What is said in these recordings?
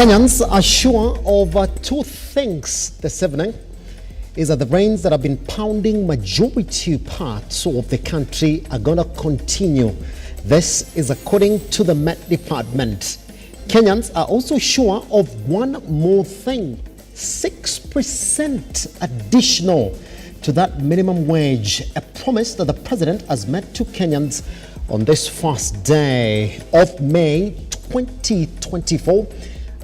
Kenyans are sure of two things this evening. Is that the rains that have been pounding majority parts of the country are going to continue. This is according to the Met Department. Kenyans are also sure of one more thing, 6% additional to that minimum wage, a promise that the president has made to Kenyans on this first day of May 2024.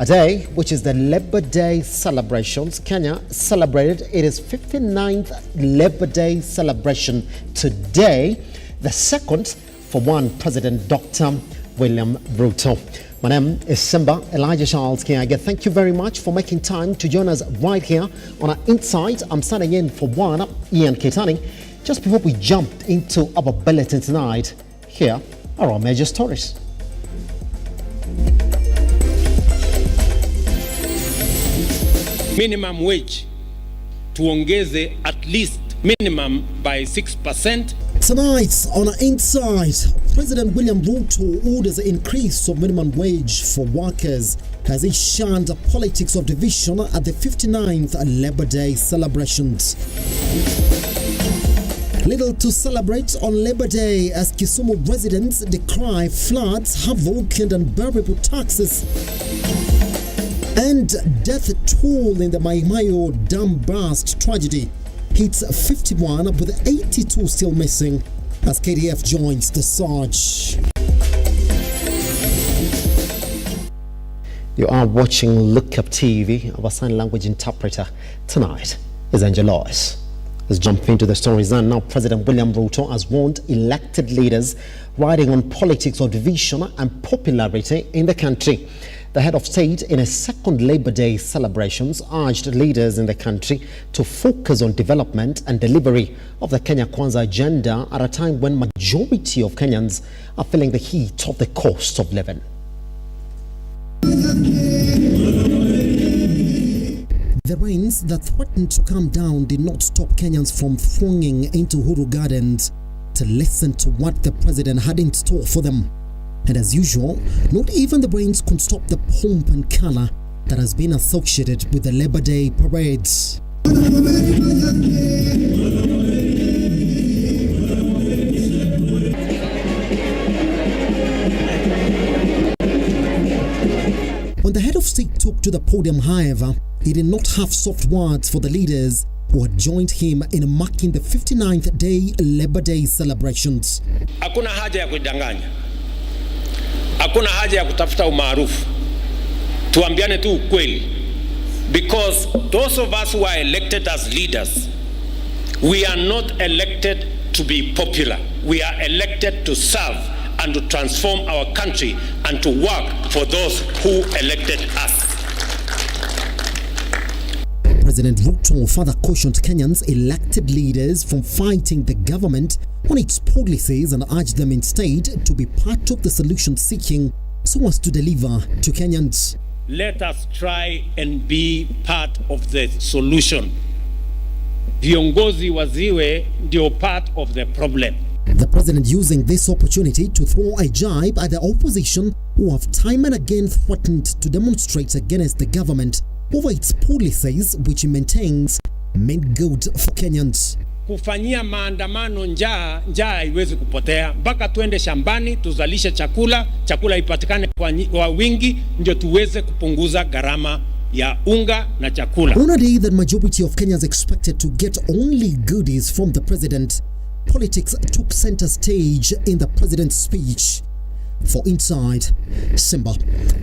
A day which is the Labor Day celebrations. Kenya celebrated its 59th Labor Day celebration today, the second for one President Dr. William Ruto. My name is Simba Elijah Charles Kiage. Thank you very much for making time to join us right here on our Insight. I'm standing in for one, Ian Ketani. Just before we jump into our bulletin tonight, here are our major stories. Minimum wage tuongeze at least minimum by 6%. Tonight on our Insight, President William Ruto orders an increase of minimum wage for workers as he shunned the politics of division at the 59th Labor Day celebrations. Little to celebrate on Labor Day as Kisumu residents decry floods, havoc and unbearable taxes. And death toll in the Maimayo dam burst tragedy hits 51 with 82 still missing as KDF joins the surge. You are watching Lookuptv. Our sign language interpreter tonight is Angel Lois. Let's jump into the stories now. President William Ruto has warned elected leaders riding on politics of division and popularity in the country. The head of state, in a second Labor Day celebrations, urged leaders in the country to focus on development and delivery of the Kenya Kwanza agenda at a time when majority of Kenyans are feeling the heat of the cost of living. The rains that threatened to come down did not stop Kenyans from thronging into Uhuru Gardens to listen to what the president had in store for them. And as usual, not even the rains could stop the pomp and color that has been associated with the Labor Day parades. When the head of state took to the podium, however, he did not have soft words for the leaders who had joined him in marking the 59th day Labor Day celebrations. Hakuna haja ya kudanganya. Hakuna haja ya kutafuta umaarufu. Tuambiane tu ukweli. Because those of us who are elected as leaders, we are not elected to be popular. We are elected to serve and to transform our country and to work for those who elected us. President Ruto further cautioned Kenyans elected leaders from fighting the government on its policies and urged them instead to be part of the solution seeking so as to deliver to Kenyans. Let us try and be part of the solution. Viongozi waziwe ndio part of the problem. The president using this opportunity to throw a jibe at the opposition who have time and again threatened to demonstrate against the government over its policies which he maintains meant good for Kenyans. Kufanyia maandamano njaa haiwezi kupotea. Mpaka tuende shambani tuzalishe chakula ipatikane kwa wingi ndio tuweze kupunguza gharama ya unga na chakula. On a day that majority of Kenyans expected to get only goodies from the president, politics took center stage in the president's speech. For Inside, Simba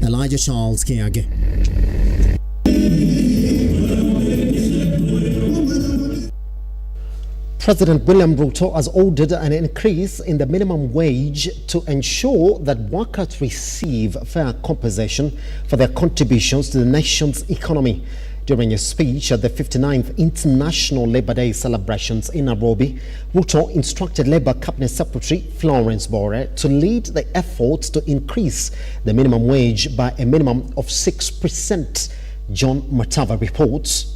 Elijah Charles Kiage. President William Ruto has ordered an increase in the minimum wage to ensure that workers receive fair compensation for their contributions to the nation's economy. During a speech at the 59th International Labor Day celebrations in Nairobi, Ruto instructed Labour Cabinet Secretary Florence Bore to lead the efforts to increase the minimum wage by a minimum of 6%. John Matava reports.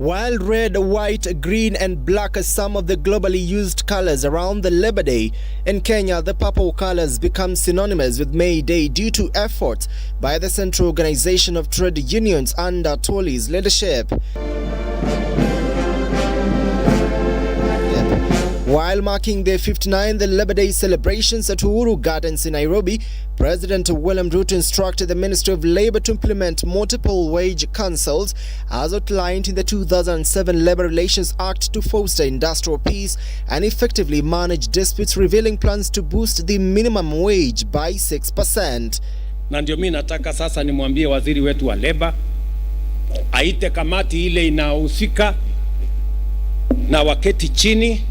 While red, white, green and black are some of the globally used colors around the Labor Day, in Kenya the purple colors become synonymous with May Day due to efforts by the Central Organization of Trade Unions under Atwoli's leadership. While marking their 59th Labor Day celebrations at Uhuru Gardens in Nairobi, President William Ruto instructed the Ministry of Labour to implement multiple wage councils as outlined in the 2007 Labour Relations Act to foster industrial peace and effectively manage disputes, revealing plans to boost the minimum wage by 6%. Na ndio mimi nataka sasa nimwambie waziri wetu wa Labour aite kamati ile inahusika na waketi chini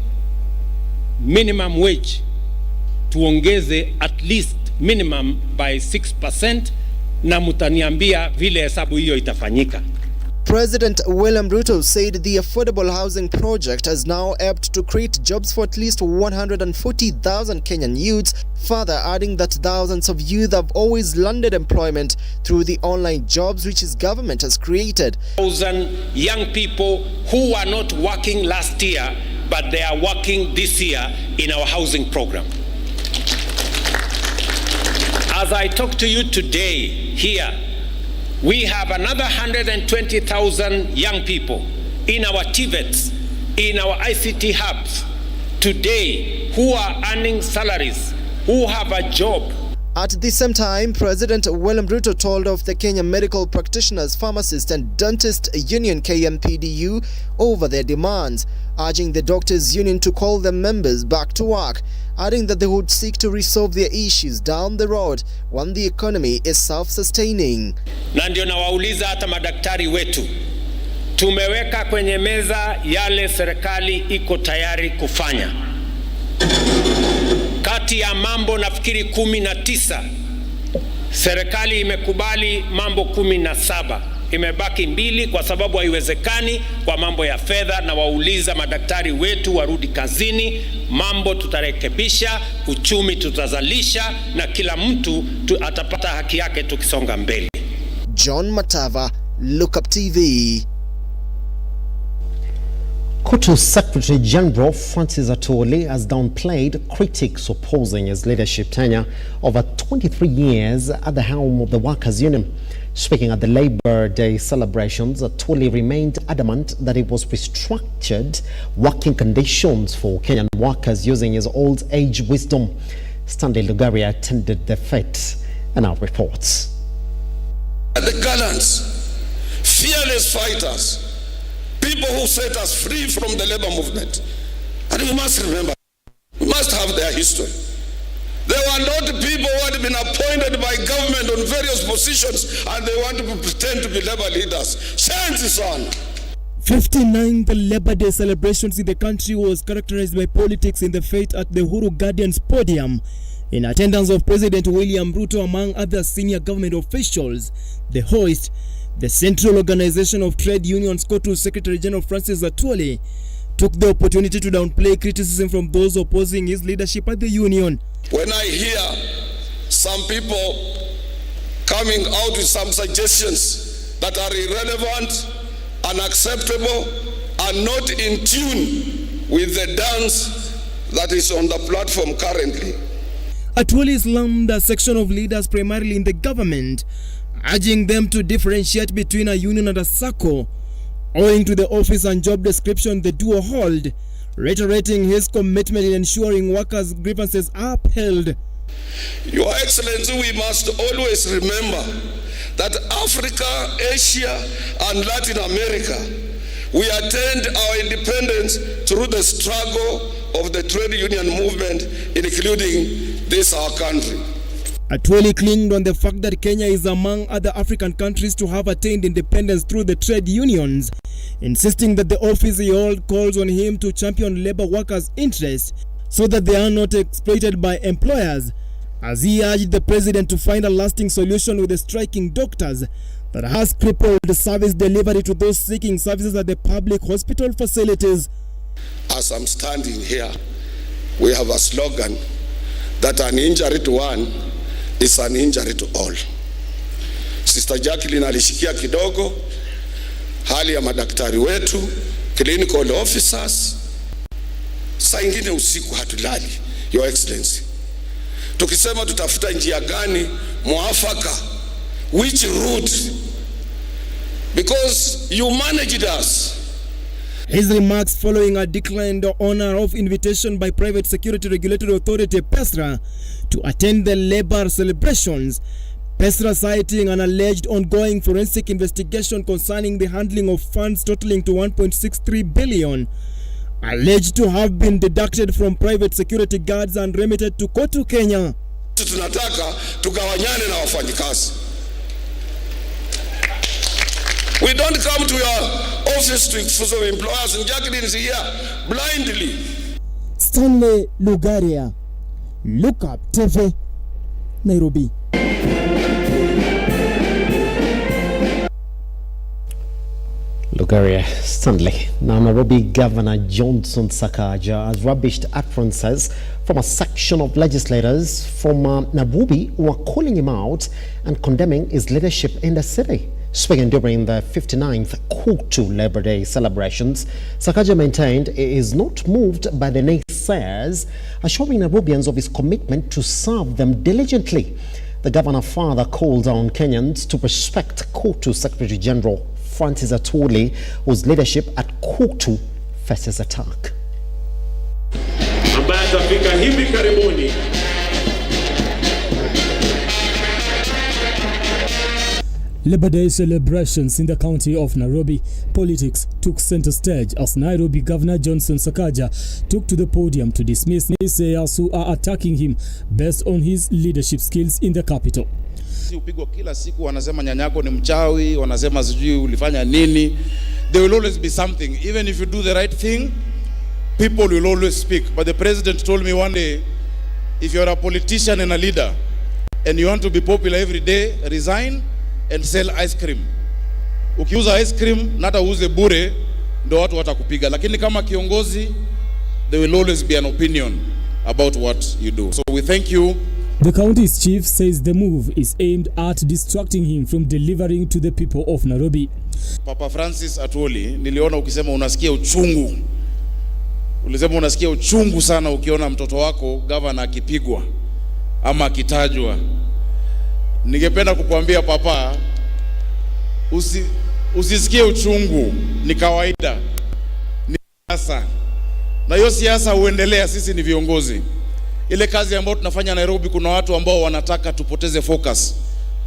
minimum wage tuongeze at least minimum by 6%, na mutaniambia vile hesabu hiyo itafanyika. President William Ruto said the affordable housing project has now helped to create jobs for at least 140,000 Kenyan youths, further adding that thousands of youth have always landed employment through the online jobs which his government has created. 1,000 young people who were not working last year, but they are working this year in our housing program. As I talk to you today here, we have another 120,000 young people in our TVETs, in our ICT hubs today who are earning salaries, who have a job. At the same time, President William Ruto told of the Kenya Medical Practitioners, Pharmacist and Dentist Union KMPDU over their demands, urging the Doctors Union to call their members back to work, adding that they would seek to resolve their issues down the road when the economy is self-sustaining. Na ndio nawauliza hata madaktari wetu, tumeweka kwenye meza yale serikali iko tayari kufanya. Kati ya mambo nafikiri 19, serikali imekubali mambo 17. Imebaki 2 kwa sababu haiwezekani kwa mambo ya fedha, na wauliza madaktari wetu warudi kazini, mambo tutarekebisha, uchumi tutazalisha na kila mtu atapata haki yake tukisonga mbele. John Matava, Lookuptv. KOTU Secretary General Francis Atwoli has downplayed critics opposing his leadership tenure over 23 years at the helm of the Workers' Union. Speaking at the Labor Day celebrations, Atwoli remained adamant that it was restructured working conditions for Kenyan workers using his old age wisdom. Stanley Lugaria attended the fete and now reports. The gallants, fearless fighters, people who set us free from the labor movement. And we must remember, we must have their history. They were not people who had been appointed by government on various positions and they want to pretend to be labor leaders. Change is on. 59th Labor Day celebrations in the country was characterized by politics in the fete at the Uhuru Gardens podium, in attendance of President William Ruto among other senior government officials. The host, the Central Organization of Trade Unions KOTU Secretary General Francis Atwoli, took the opportunity to downplay criticism from those opposing his leadership at the union. When I hear some people coming out with some suggestions that are irrelevant, unacceptable, and not in tune with the dance that is on the platform currently, Atwoli slammed a section of leaders primarily in the government, urging them to differentiate between a union and a SACCO, owing to the office and job description the duo hold, reiterating his commitment in ensuring workers' grievances are upheld. Your Excellency, we must always remember that Africa, Asia, and Latin America, we attained our independence through the struggle of the trade union movement, including this our country. Atwoli clinged on the fact that Kenya is among other African countries to have attained independence through the trade unions, insisting that the office he holds calls on him to champion labor workers' interests so that they are not exploited by employers, as he urged the president to find a lasting solution with the striking doctors that has crippled the service delivery to those seeking services at the public hospital facilities. As I'm standing here, we have a slogan that an injury to one is an injury to all. Sister Jacqueline alishikia kidogo, hali ya madaktari wetu, clinical officers. Saa ingine usiku hatulali, Your Excellency, tukisema tutafuta njia gani mwafaka, which route, because you managed us. His remarks following a declined honor of invitation by Private Security Regulatory Authority PESRA to attend the labor celebrations. PESRA citing an alleged ongoing forensic investigation concerning the handling of funds totaling to 1.63 billion, alleged to have been deducted from private security guards and remitted to Kotu Kenya. Tunataka tugawanyane na wafanyikazi. We don't come to your office to excuse of employers, and Jacqueline is here blindly. Stanley Lugaria, Lookuptv, Nairobi. Lugaria Stanley. Now, Nairobi Governor Johnson Sakaja has rubbished utterances from a section of legislators from Nairobi who are calling him out and condemning his leadership in the city. Speaking during the 59th Kotu Labor Day celebrations, Sakaja maintained he is not moved by the naysayers, assuring Nairobians of his commitment to serve them diligently. The governor further called on Kenyans to respect Kotu Secretary General Francis Atwoli, whose leadership at Kotu faces attack. Ambaye atafika hivi karibuni. Labor Day celebrations in the county of Nairobi. Politics took center stage as Nairobi Governor Johnson Sakaja took to the podium to dismiss naysayers who are attacking him based on his leadership skills in the capital. Upigwa kila siku, wanasema nyanyako ni mchawi, wanasema sijui ulifanya nini. There will always be something. Even if you do the right thing, people will always speak. But the president told me one day, if you're a politician and a leader and you want to be popular every day, resign and sell ice cream. Ukiuza ice cream, nata uuze bure, ndo watu watakupiga. Lakini kama kiongozi, there will always be an opinion about what you do. So we thank you. The county's chief says the move is aimed at distracting him from delivering to the people of Nairobi. Papa Francis Atwoli, niliona ukisema unasikia uchungu. Ulisema unasikia uchungu sana ukiona mtoto wako governor akipigwa ama akitajwa. Ningependa kukuambia papa, usisikie uchungu, ni kawaida. Ni siasa. Na hiyo siasa huendelea, sisi ni viongozi. Ile kazi ambayo tunafanya Nairobi, kuna watu ambao wanataka tupoteze focus.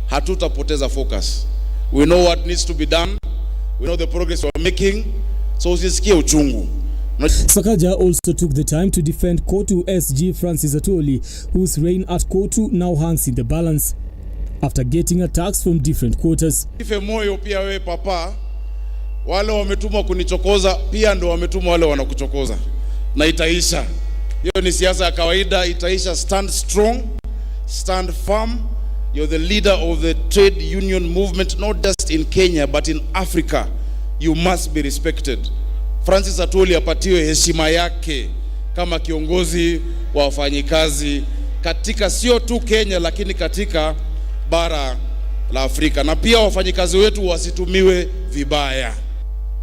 Hatutapoteza focus. We know what needs to be done. We know the progress we're making. So usisikie uchungu. Sakaja also took the time to defend Kotu SG Francis Atwoli, whose reign at Kotu now hangs in the balance after getting attacks from different quarters. Ife moyo pia we papa, wale wametumwa kunichokoza pia ndo wametumwa wale wanakuchokoza. Na itaisha. Hiyo ni siasa ya kawaida, itaisha. Stand strong, stand firm. You're the leader of the trade union movement, not just in Kenya but in Africa. You must be respected. Francis Atwoli apatiwe heshima yake kama kiongozi wa wafanyikazi katika sio tu Kenya lakini katika bara la Afrika, na pia wafanyikazi wetu wasitumiwe vibaya.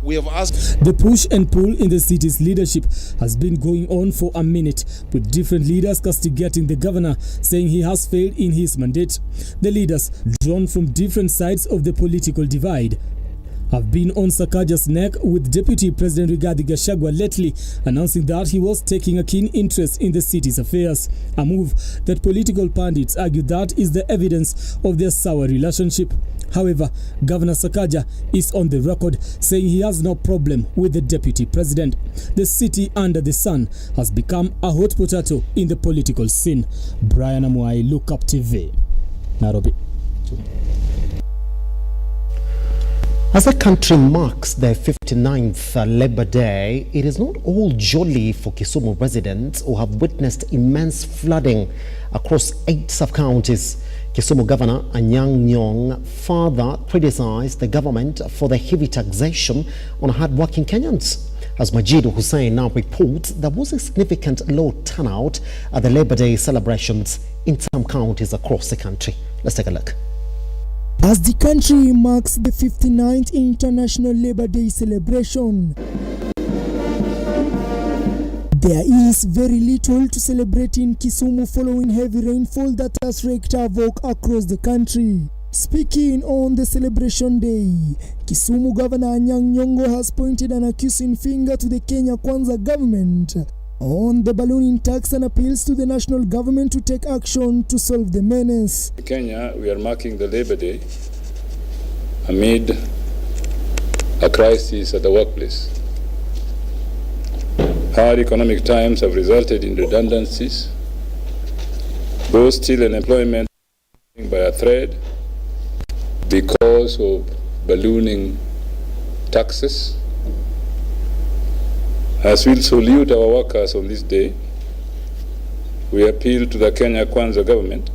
We have asked. The push and pull in the city's leadership has been going on for a minute, with different leaders castigating the governor, saying he has failed in his mandate. The leaders, drawn from different sides of the political divide, have been on Sakaja's neck, with Deputy President Rigathi Gachagua lately announcing that he was taking a keen interest in the city's affairs, a move that political pundits argue that is the evidence of their sour relationship. However, Governor Sakaja is on the record saying he has no problem with the Deputy President. The city under the sun has become a hot potato in the political scene. Brian Amuai, Lookuptv, Nairobi. As the country marks their 59th Labor Day, it is not all jolly for Kisumu residents who have witnessed immense flooding across 8 sub-counties. Kisumu Governor Anyang' Nyong'o further criticized the government for the heavy taxation on hard-working Kenyans. As Majid Hussein now reports, there was a significant low turnout at the Labor Day celebrations in some counties across the country. Let's take a look. As the country marks the 59th International Labour Day celebration, there is very little to celebrate in Kisumu following heavy rainfall that has wreaked havoc across the country. Speaking on the celebration day, Kisumu Governor Anyang' Nyong'o has pointed an accusing finger to the Kenya Kwanza government on the ballooning tax and appeals to the national government to take action to solve the menace. In Kenya, we are marking the Labour Day amid a crisis at the workplace. Hard economic times have resulted in redundancies, both still unemployment by a thread because of ballooning taxes. As we salute our workers on this day, we appeal to the Kenya Kwanza government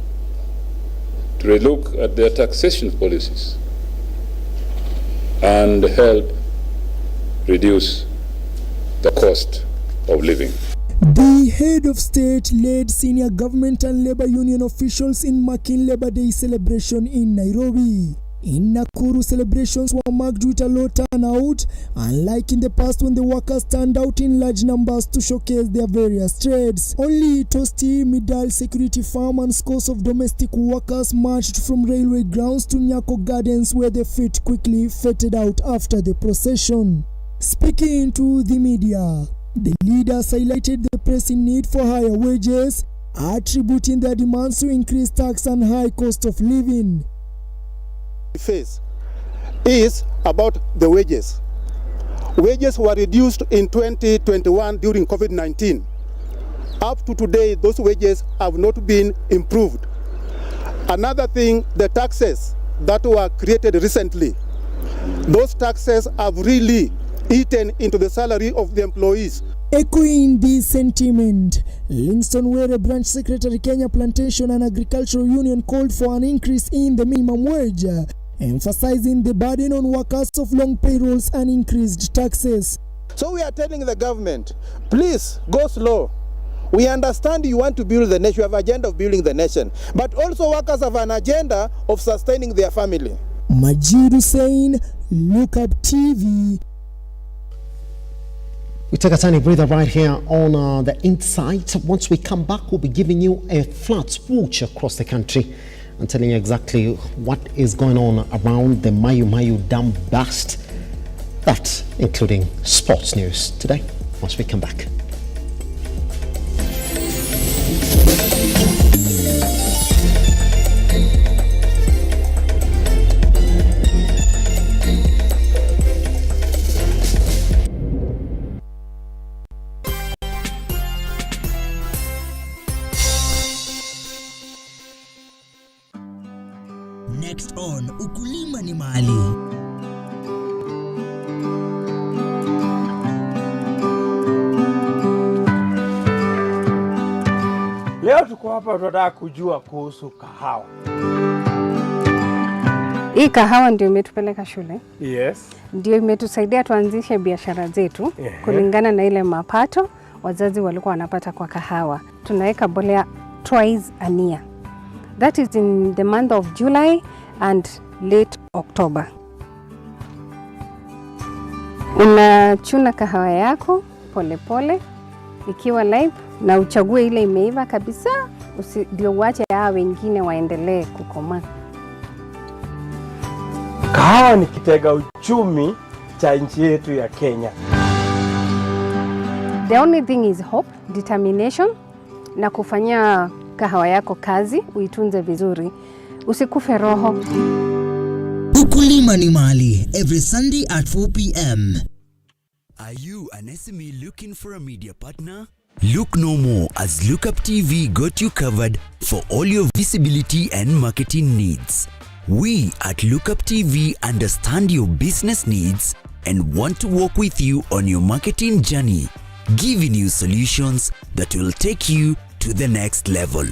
to relook at their taxation policies and help reduce the cost of living. The head of state led senior government and labor union officials in marking Labour Day celebration in Nairobi. In Nakuru, celebrations were marked with a low turnout, unlike in the past when the workers turned out in large numbers to showcase their various trades. Only Tosti, Midal Security Farm and scores of domestic workers marched from railway grounds to Nyako Gardens, where the feet quickly faded out after the procession. Speaking to the media, the leaders highlighted the pressing need for higher wages, attributing their demands to increased tax and high cost of living. Face is about the wages. Wages were reduced in 2021 during COVID-19. Up to today, those wages have not been improved. Another thing, the taxes that were created recently, those taxes have really eaten into the salary of the employees. Echoing this sentiment, Livingston Were Branch Secretary Kenya Plantation and Agricultural Union called for an increase in the minimum wage, emphasizing the burden on workers of long payrolls and increased taxes. So we are telling the government, please go slow. We understand you want to build the nation, you have an agenda of building the nation, but also workers have an agenda of sustaining their family. Majid Hussein, Lookuptv. We take a tiny breather right here on The Insight. Once we come back, we'll be giving you a flat swoosh across the country and telling you exactly what is going on around the Mayu Mayu Dam burst. That including sports news today, once we come back. Next on Ukulima ni Mali. Leo tuko hapa tunataka kujua kuhusu kahawa. Hii kahawa ndio imetupeleka shule. Yes. Ndio imetusaidia tuanzishe biashara zetu kulingana na ile mapato wazazi walikuwa wanapata kwa kahawa. Tunaweka mbolea twice a year. That is in the month of July and late October. Unachuna kahawa yako pole pole ikiwa live na uchague ile imeiva kabisa, ndio uache hao wengine waendelee kukomaa. Kahawa ni kitega uchumi cha nchi yetu ya Kenya. The only thing is hope, determination na kufanya kahawa yako kazi, uitunze vizuri, usikufe roho. Ukulima ni Mali, every Sunday at 4 p.m. Are you an SME looking for a media partner? Look no more, as Lookuptv got you covered for all your visibility and marketing needs. We at Lookuptv understand your business needs and want to work with you on your marketing journey, giving you solutions that will take you to the next level.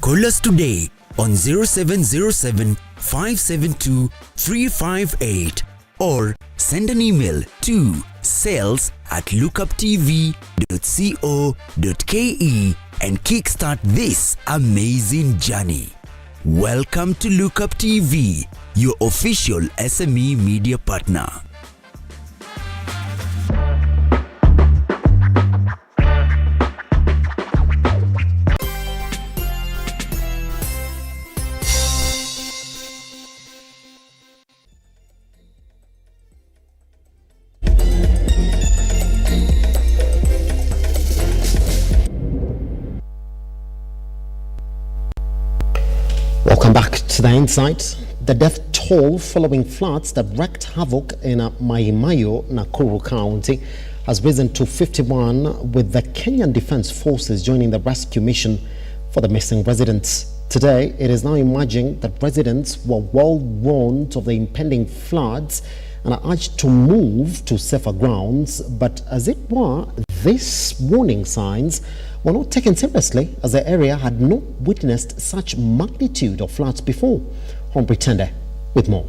Call us today on 0707 572 358 or send an email to sales@lookuptv.co.ke and kickstart this amazing journey. Welcome to Lookuptv, your official SME media partner. Welcome back to the Insight. The death toll following floods that wreaked havoc in Maimayo, Nakuru County has risen to 51, with the Kenyan Defence Forces joining the rescue mission for the missing residents. Today, it is now emerging that residents were well warned of the impending floods and are urged to move to safer grounds, but as it were, these warning signs were not taken seriously, as the area had not witnessed such magnitude of floods before. Humphrey Tende with more.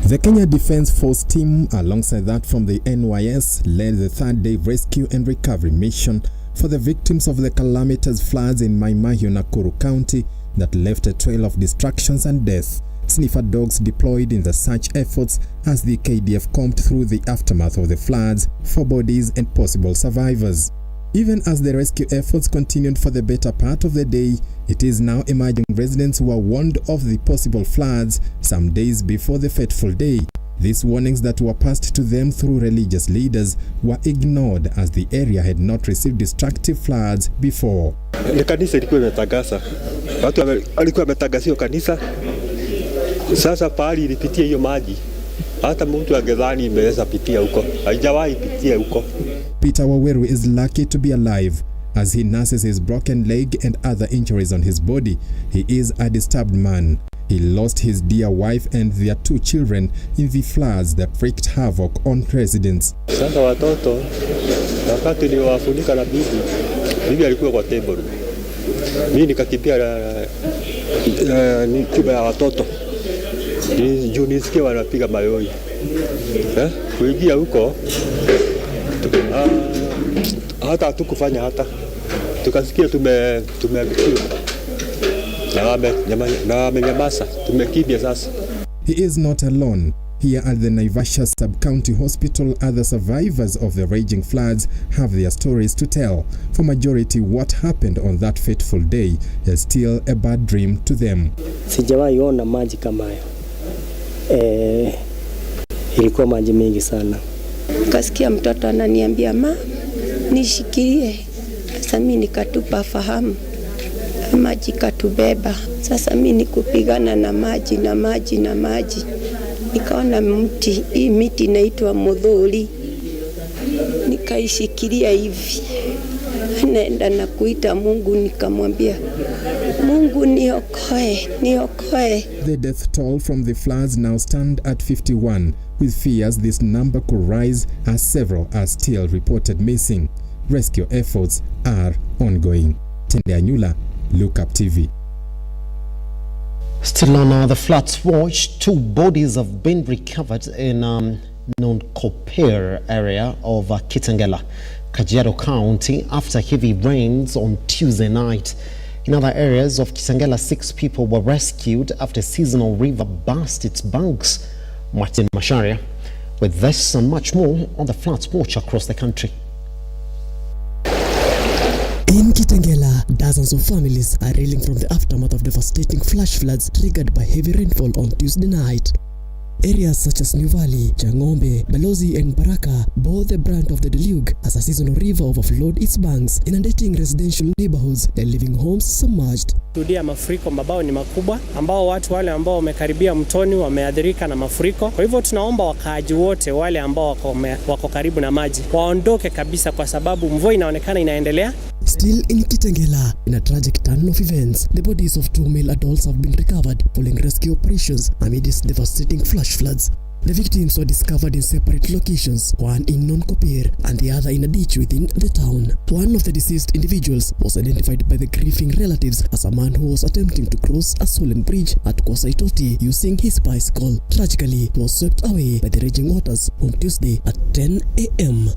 The Kenya Defence Force team, alongside that from the NYS, led the third-day rescue and recovery mission for the victims of the calamitous floods in Maimayo, Nakuru County that left a trail of destructions and death. Sniffer dogs deployed in the search efforts as the KDF combed through the aftermath of the floods for bodies and possible survivors. Even as the rescue efforts continued for the better part of the day, it is now emerging residents who are warned of the possible floods some days before the fateful day. These warnings that were passed to them through religious leaders were ignored, as the area had not received destructive floods before. Kanisa ilikuwa imetangaza. Watu walikuwa wametangazia kanisa. Sasa pahali ilipitia hiyo maji, hata mtu angedhani imeweza pitia huko. Haijawahi pitia huko. Peter Waweru is lucky to be alive as he nurses his broken leg and other injuries on his body. He is a disturbed man. He lost his dear wife and their 2 children in the floods that wreaked havoc on residents. Sasa watoto, wakati niliwafunika na bibi alikuwa kwa table. Mimi nikakimbia nikiwa ya watoto. Juu nisikia wanapiga mayowe. Kuingia huko hata hatukufanya hata. Tukasikia tumeabikiwa. Na wamenyamaza. Tumekimbia sasa. He is not alone. Here at the Naivasha Sub-County Hospital, other survivors of the raging floods have their stories to tell. For majority, what happened on that fateful day is still a bad dream to them. Sijawahi ona maji kama hayo. Ilikuwa maji mengi sana. Kasikia mtoto ananiambia, ma, nishikilie. Sasa mimi nikatupa fahamu. Maji katubeba. Sasa mimi nikupigana na maji. Nikaona mti, hii miti inaitwa mudhuri. Nikaishikilia hivi. Naenda na kuita Mungu, nikamwambia, Mungu niokoe. The death toll from the floods now stand at 51, with fears this number could rise as several are still reported missing. Rescue efforts are ongoing. Tende Anyula, Lookuptv. Still on the floods watch, 2 bodies have been recovered in non-Kopere area of Kitengela, Kajiado County, after heavy rains on Tuesday night. In other areas of Kitengela, 6 people were rescued after a seasonal river burst its banks. Martin Masharia with this and much more on the floods watch across the country. In Kitengela, dozens of families are reeling from the aftermath of devastating flash floods triggered by heavy rainfall on Tuesday night. Areas such as New Valley, Changombe, Balozi and Baraka bore the brunt of the deluge as a seasonal river overflowed its banks, inundating residential neighborhoods and leaving homes submerged. Tudia mafuriko mabao ni makubwa ambao watu wale ambao wamekaribia mtoni wameathirika na mafuriko. Kwa hivyo tunaomba wakaaji wote wale ambao wako karibu na maji waondoke kabisa, kwa sababu mvua inaonekana inaendelea. Still in Kitengela, in a tragic turn of events, the bodies of 2 male adults have been recovered following rescue operations amidst devastating flash floods. The victims were discovered in separate locations, one in Non-Kopere and the other in a ditch within the town. One of the deceased individuals was identified by the grieving relatives as a man who was attempting to cross a swollen bridge at Kwasaitoti using his bicycle. Tragically, he was swept away by the raging waters on Tuesday at 10 a.m.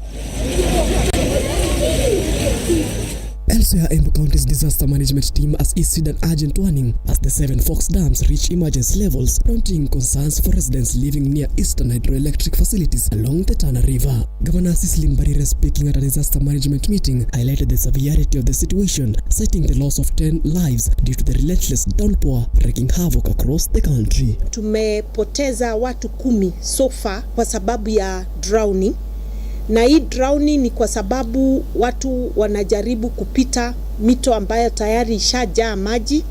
Elsewhere, Embu County's disaster management team has issued an urgent warning as the 7 Fox dams reach emergency levels, prompting concerns for residents living near eastern hydroelectric facilities along the Tana River. Governor Cecily Mbarire, speaking at a disaster management meeting, highlighted the severity of the situation, citing the loss of 10 lives due to the relentless downpour wreaking havoc across the country. Tumepoteza watu 10 so far kwa sababu ya drowning. Na hii drowning ni kwa sababu watu wanajaribu kupita mito ambayo tayari ishajaa maji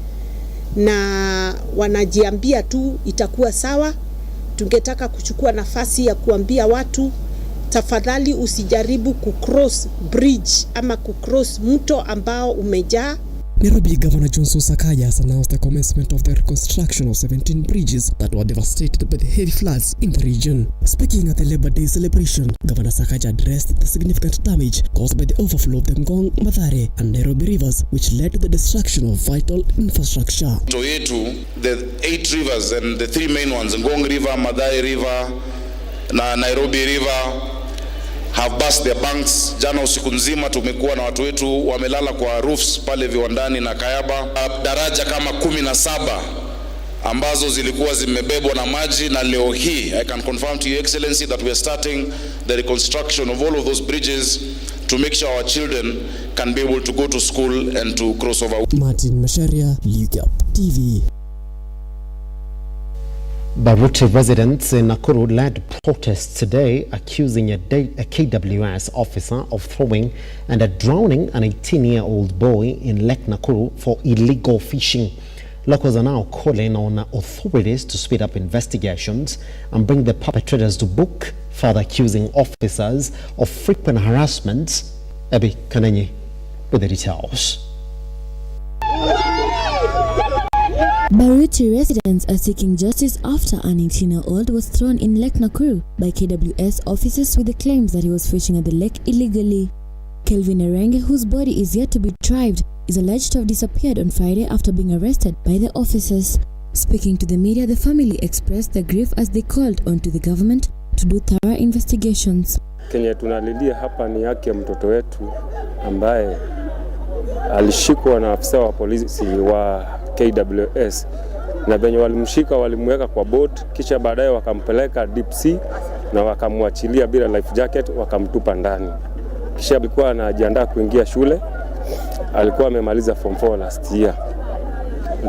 na wanajiambia tu itakuwa sawa. Tungetaka kuchukua nafasi ya kuambia watu, tafadhali usijaribu kucross bridge ama kucross mto ambao umejaa. Nairobi Governor Johnson Sakaja has announced the commencement of the reconstruction of 17 bridges that were devastated by the heavy floods in the region. Speaking at the Labor Day celebration, Governor Sakaja addressed the significant damage caused by the overflow of the Ngong, Mathare and Nairobi rivers, which led to the destruction of vital infrastructure. The 8 rivers and the 3 main ones, Ngong River, Mathare River, Nairobi River, have burst their banks. Jana usiku nzima tumekuwa na watu wetu wamelala kwa roofs pale viwandani na Kayaba. Daraja kama 17 ambazo zilikuwa zimebebwa na maji, na leo hii I can confirm to your excellency that we are starting the reconstruction of all of those bridges to make sure our children can be able to go to school and to cross over. Martin Masharia, Lookuptv. Baruti residents in Nakuru led protests today accusing a KWS officer of throwing and drowning an 18-year-old boy in Lake Nakuru for illegal fishing. Locals are now calling on authorities to speed up investigations and bring the perpetrators to book, further accusing officers of frequent harassment. Ebi Kanenyi with the details. Baruti residents are seeking justice after an 18-year-old was thrown in Lake Nakuru by KWS officers with the claims that he was fishing at the lake illegally. Kelvin Erenge, whose body is yet to be retrieved, is alleged to have disappeared on Friday after being arrested by the officers. Speaking to the media, the family expressed their grief as they called on to the government to do thorough investigations. Kenya tunalilia hapa ni haki ya mtoto wetu ambaye alishikwa na afisa wa polisi wa KWS, na benye walimshika walimweka kwa boat, kisha baadaye wakampeleka deep sea na wakamwachilia bila life jacket, wakamtupa ndani. Kisha alikuwa anajiandaa kuingia shule, alikuwa amemaliza form 4 last year.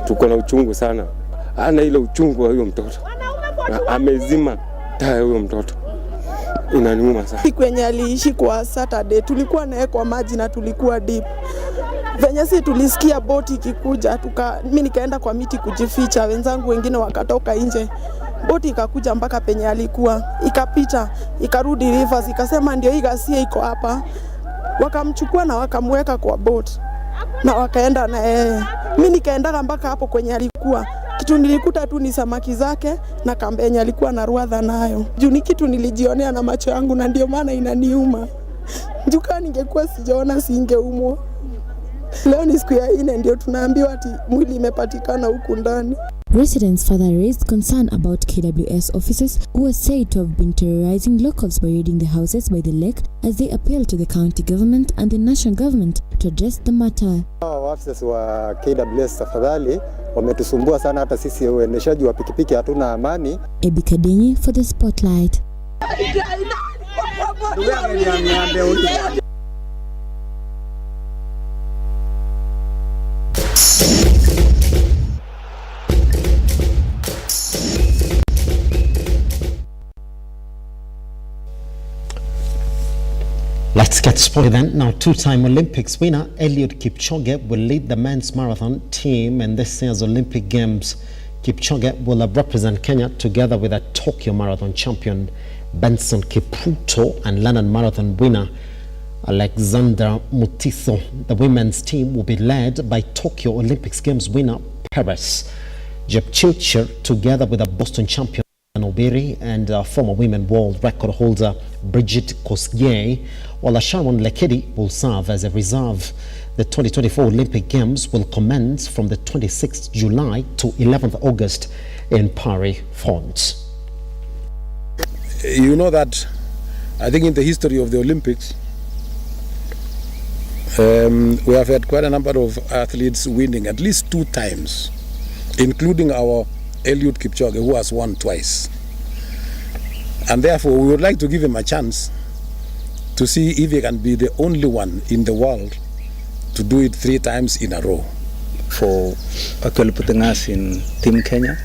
Tuko na uchungu sana, ana ile uchungu wa huyo mtoto, amezima taa huyo mtoto, inaniuma sana. Siku yenye aliishi kwa Saturday tulikuwa naye kwa maji na tulikuwa deep. Venye si tulisikia boti ikikuja, mimi nikaenda kwa miti kujificha, wenzangu wengine wakatoka nje. Boti ikakuja mpaka penye alikuwa, ikapita, ikarudi rivers, ikasema ndio hii ghasia iko hapa. Wakamchukua na wakamweka kwa boat na wakaenda na yeye. Mimi nikaenda mpaka hapo kwenye alikuwa. Kitu nilikuta tu ni samaki zake na kambe yenye alikuwa na ruadha nayo. Juu ni kitu nilijionea na macho yangu na ndio maana inaniuma. Juka ningekuwa sijaona singeumwa. Leo ni siku ya 4 ndio tunaambiwa ati mwili imepatikana huku ndani. Residents further raised concern about KWS officers who are said to have been terrorizing locals by raiding the houses by the lake as they appeal to the county government and the national government to address the matter. Officers wa KWS tafadhali wametusumbua sana, hata sisi uendeshaji wa pikipiki hatuna amani. Ebi Kadenyi for the Spotlight. Let's get sporty then. Now, two-time Olympics winner Eliud Kipchoge will lead the men's marathon team in this year's Olympic Games. Kipchoge will represent Kenya together with a Tokyo Marathon champion Benson Kipruto and London Marathon winner Alexander Mutiso. The women's team will be led by Tokyo Olympics Games winner Paris Jepchirchir together with a Boston champion Obiri and former women world record holder Brigitte Kosgei, while Sharon Lekedi will serve as a reserve. The 2024 Olympic Games will commence from the 26th July to 11th August in Paris, France. You know that I think in the history of the Olympics, We have had quite a number of athletes winning at least 2 times, including our Eliud Kipchoge, who has won twice. And therefore, we would like to give him a chance to see if he can be the only one in the world to do it 3 times in a row. For actually putting us in Team Kenya,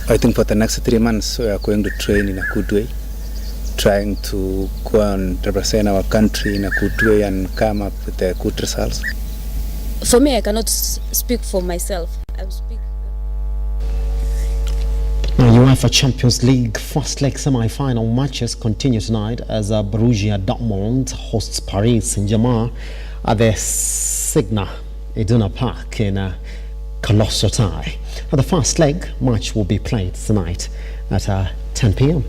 I think for the next 3 months we are going to train in a good way, trying to go and represent our country in a good way and come up with the good results. For me, I cannot speak for myself. I will speak. Now, UEFA Champions League first leg semi-final matches continue tonight as Borussia Dortmund hosts Paris Saint-Germain at the Signal Iduna Park in colossal tie. Now, the first leg match will be played tonight at 10 p.m.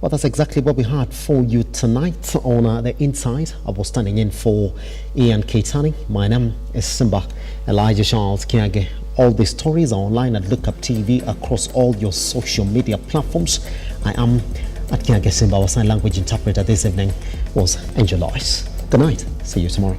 Well, that's exactly what we had for you tonight on The Inside. I was standing in for Ian Keitani. My name is Simba Elijah Charles Kiage. All these stories are online at Lookuptv across all your social media platforms. I am at Kiage Simba. Our sign language interpreter this evening was Angel Lois. Good night. See you tomorrow.